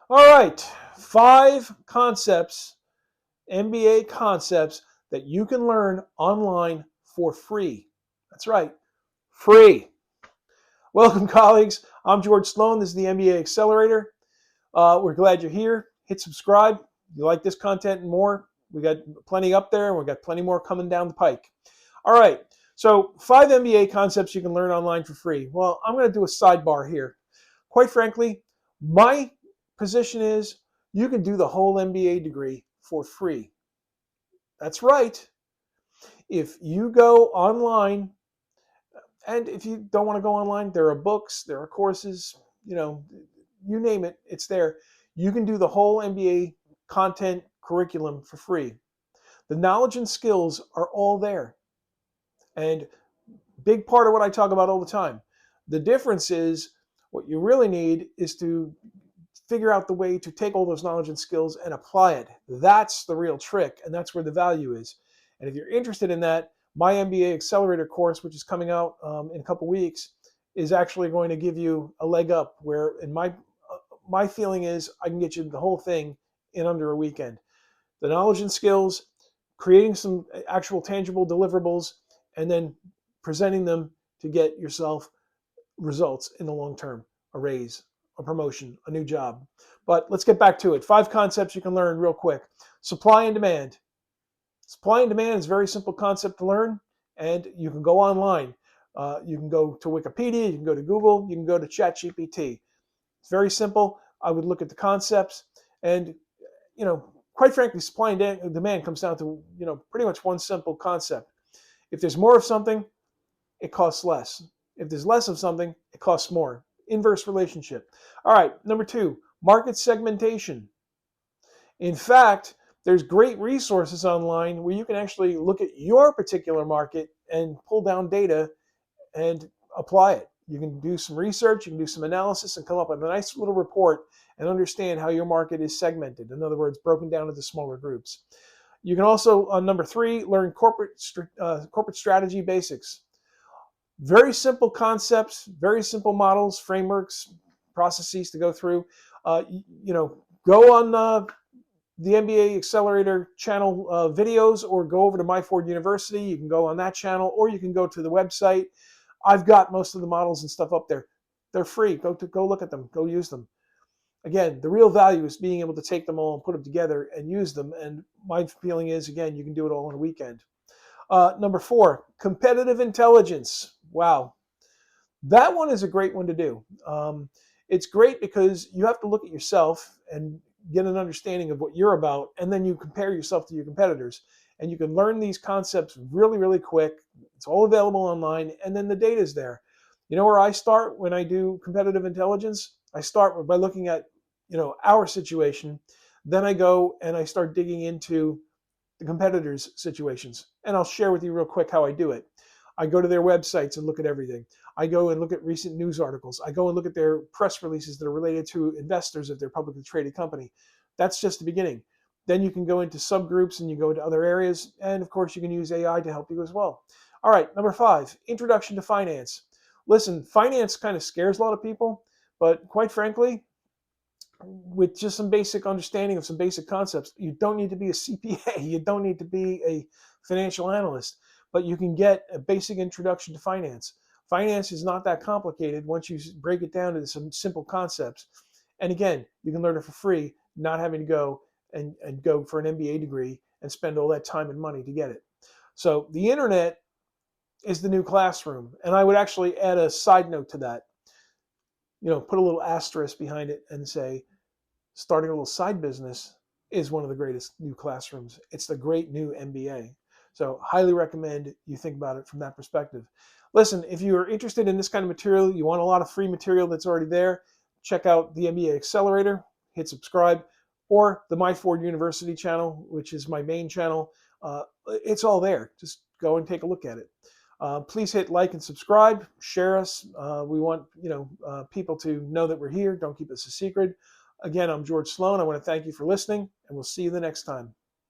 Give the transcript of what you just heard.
All right, 5 MBA concepts that you can learn online for free. That's right, free. Welcome, colleagues. I'm George Sloan. This is the MBA Accelerator. We're glad you're here. Hit subscribe. If you like this content and more, we got plenty up there, and we got plenty more coming down the pike. All right, so 5 MBA concepts you can learn online for free. Well, I'm going to do a sidebar here. Quite frankly, my position is you can do the whole MBA degree for free. That's right. If you go online, and if you don't want to go online, there are books, there are courses, you name it, it's there. You can do the whole MBA content curriculum for free. The knowledge and skills are all there. And big part of what I talk about all the time. The difference is what you really need is to figure out the way to take all those knowledge and skills and apply it. That's the real trick, and that's where the value is. And if you're interested in that, my MBA Accelerator course, which is coming out in a couple weeks, is actually going to give you a leg up. Where in my feeling is I can get you the whole thing in under a weekend. The knowledge and skills, creating some actual tangible deliverables, and then presenting them to get yourself results in the long term, a raise, a promotion, a new job. But let's get back to it. 5 concepts you can learn real quick. Supply and demand. Supply and demand is a very simple concept to learn, and you can go online. You can go to Wikipedia, you can go to Google, you can go to ChatGPT. It's very simple. I would look at the concepts, and quite frankly, supply and demand comes down to pretty much one simple concept. If there's more of something, it costs less. If there's less of something, it costs more. Inverse relationship. All right, number 2, market segmentation. In fact, there's great resources online where you can actually look at your particular market and pull down data and apply it. You can do some research, you can do some analysis, and come up with a nice little report and understand how your market is segmented. In other words, broken down into smaller groups. You can also, on number 3, learn corporate strategy basics. Very simple concepts, very simple models, frameworks, processes to go through. Go on the MBA Accelerator channel videos, or go over to My Ford University. You can go on that channel, or you can go to the website. I've got most of the models and stuff up there. They're free. Go look at them. Go use them. Again, the real value is being able to take them all and put them together and use them. And my feeling is, again, you can do it all in a weekend. Number 4, competitive intelligence. Wow. That one is a great one to do. It's great because you have to look at yourself and get an understanding of what you're about, and then you compare yourself to your competitors. And you can learn these concepts really, really quick. It's all available online, and then the data is there. You know where I start when I do competitive intelligence? I start by looking at our situation. Then I go and I start digging into the competitors' situations. And I'll share with you real quick how I do it. I go to their websites and look at everything. I go and look at recent news articles. I go and look at their press releases that are related to investors if they're a publicly traded company. That's just the beginning. Then you can go into subgroups and you go into other areas. And of course, you can use AI to help you as well. All right, number 5, introduction to finance. Listen, finance kind of scares a lot of people, but quite frankly, with just some basic understanding of some basic concepts, you don't need to be a CPA, you don't need to be a financial analyst, but you can get a basic introduction to finance. Finance is not that complicated once you break it down into some simple concepts. And again, you can learn it for free, not having to go and go for an MBA degree and spend all that time and money to get it. So the internet is the new classroom. And I would actually add a side note to that. Put a little asterisk behind it and say, starting a little side business is one of the greatest new classrooms. It's the great new MBA. So highly recommend you think about it from that perspective. Listen, if you're interested in this kind of material, you want a lot of free material that's already there, check out the MBA Accelerator, hit subscribe, or the My Ford University channel, which is my main channel. It's all there. Just go and take a look at it. Please hit like and subscribe, share us. We want people to know that we're here. Don't keep us a secret. Again, I'm George Sloan. I want to thank you for listening, and we'll see you the next time.